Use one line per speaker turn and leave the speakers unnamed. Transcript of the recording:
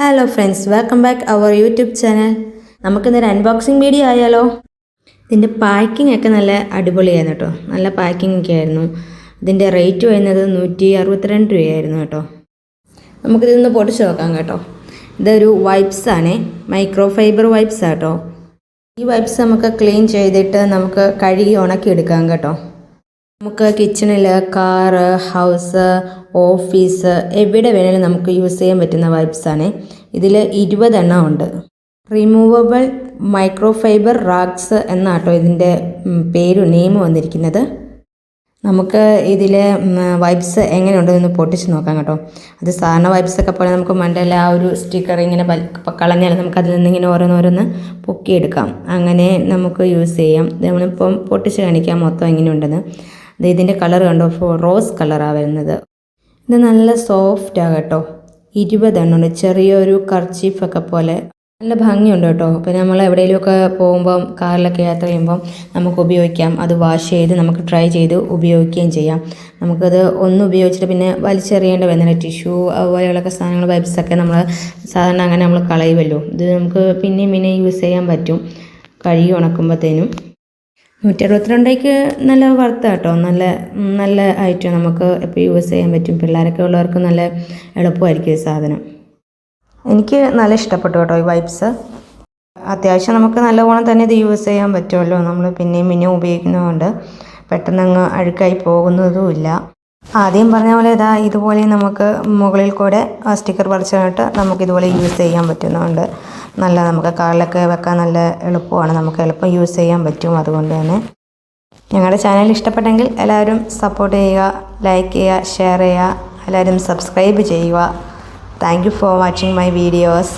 Hello friends, welcome back our YouTube channel. നമുക്കിന്നൊരു unboxing video ആയാലോ. ഇതിൻ്റെ പാക്കിംഗ് ഒക്കെ നല്ല അടിപൊളിയായിരുന്നു കേട്ടോ. നല്ല പാക്കിംഗ് ഒക്കെ ആയിരുന്നു. ഇതിൻ്റെ റേറ്റ് വരുന്നത് 162 രൂപയായിരുന്നു കേട്ടോ. നമുക്കിതൊന്ന് പൊടിച്ച് നോക്കാം കേട്ടോ. ഇതൊരു വൈപ്സ് ആണ്, മൈക്രോ ഫൈബർ വൈപ്സ് ആട്ടോ. ഈ വൈപ്സ് നമുക്ക് ക്ലീൻ ചെയ്തിട്ട് നമുക്ക് കഴുകി ഉണക്കി എടുക്കാം കേട്ടോ. നമുക്ക് കിച്ചണിൽ, കാറ്, ഹൗസ്, ഓഫീസ് എവിടെ വേണേലും നമുക്ക് യൂസ് ചെയ്യാൻ പറ്റുന്ന വൈപ്സാണ്. ഇതിൽ 20 എണ്ണം ഉണ്ട്. റിമൂവബിൾ മൈക്രോ ഫൈബർ റാഗ്സ് എന്നാട്ടോ ഇതിൻ്റെ നെയിം വന്നിരിക്കുന്നത്. നമുക്ക് ഇതിൽ വൈപ്സ് എങ്ങനെയുണ്ടെന്ന് പൊട്ടിച്ച് നോക്കാം കേട്ടോ. അത് സാധാരണ വൈപ്സൊക്കെ പോലെ നമുക്ക് മണ്ടയിൽ ആ ഒരു സ്റ്റിക്കർ ഇങ്ങനെ കളഞ്ഞാൽ നമുക്ക് അതിൽ നിന്ന് ഇങ്ങനെ ഓരോന്നോരോന്ന് പൊക്കിയെടുക്കാം. അങ്ങനെ നമുക്ക് യൂസ് ചെയ്യാം. നമ്മളിപ്പം പൊട്ടിച്ച് കാണിക്കാം മൊത്തം എങ്ങനെയുണ്ടെന്ന്. ഇതിൻ്റെ കളർ കണ്ടോ, റോസ് കളറാണ് വരുന്നത്. ഇത് നല്ല സോഫ്റ്റാണ് കേട്ടോ. 20 എണ്ണമുണ്ട്. ചെറിയൊരു കർച്ചീഫൊക്കെ പോലെ നല്ല ഭംഗിയുണ്ട് കേട്ടോ. പിന്നെ നമ്മൾ എവിടെയെങ്കിലുമൊക്കെ പോകുമ്പം, കാറിലൊക്കെ യാത്ര ചെയ്യുമ്പം നമുക്ക് ഉപയോഗിക്കാം. അത് വാഷ് ചെയ്ത് നമുക്ക് ട്രൈ ചെയ്ത് ഉപയോഗിക്കുകയും ചെയ്യാം. നമുക്കത് ഒന്ന് ഉപയോഗിച്ചിട്ട് പിന്നെ വലിച്ചെറിയേണ്ട വരുന്നില്ല. ടിഷ്യൂ അതുപോലെയുള്ള സാധനങ്ങൾ, വൈപ്സൊക്കെ നമ്മൾ സാധാരണ അങ്ങനെ നമ്മൾ കളയുമല്ലോ. ഇത് നമുക്ക് പിന്നെയും യൂസ് ചെയ്യാൻ പറ്റും കഴുകി ഉണക്കുമ്പോഴത്തേനും. 162 നല്ല വർത്ത് കേട്ടോ. നല്ല ഐറ്റം, നമുക്ക് ഇപ്പോൾ യൂസ് ചെയ്യാൻ പറ്റും. പിള്ളേരൊക്കെ ഉള്ളവർക്ക് നല്ല എളുപ്പമായിരിക്കും ഈ സാധനം. എനിക്ക് നല്ല ഇഷ്ടപ്പെട്ടു കേട്ടോ ഈ വൈപ്സ്. അത്യാവശ്യം നമുക്ക് നല്ലവണ്ണം തന്നെ ഇത് യൂസ് ചെയ്യാൻ പറ്റുമല്ലോ. നമ്മൾ പിന്നെയും ഉപയോഗിക്കുന്നതുകൊണ്ട് പെട്ടെന്നങ്ങ് അഴുക്കായി പോകുന്നതുമില്ല. ആദ്യം പറഞ്ഞ പോലെ ഇതുപോലെ നമുക്ക് മുകളിൽ കൂടെ ആ സ്റ്റിക്കർ പറിച്ചിട്ട് നമുക്കിതുപോലെ യൂസ് ചെയ്യാൻ പറ്റുന്നതുകൊണ്ട് നമുക്ക് കാറിലൊക്കെ വെക്കാൻ നല്ല എളുപ്പമാണ്. നമുക്ക് എളുപ്പം യൂസ് ചെയ്യാൻ പറ്റും. അതുകൊണ്ട് തന്നെ ഞങ്ങളുടെ ചാനൽ ഇഷ്ടപ്പെട്ടെങ്കിൽ എല്ലാവരും സപ്പോർട്ട് ചെയ്യുക, ലൈക്ക് ചെയ്യുക, ഷെയർ ചെയ്യുക, എല്ലാവരും സബ്സ്ക്രൈബ് ചെയ്യുക. Thank you for watching my videos.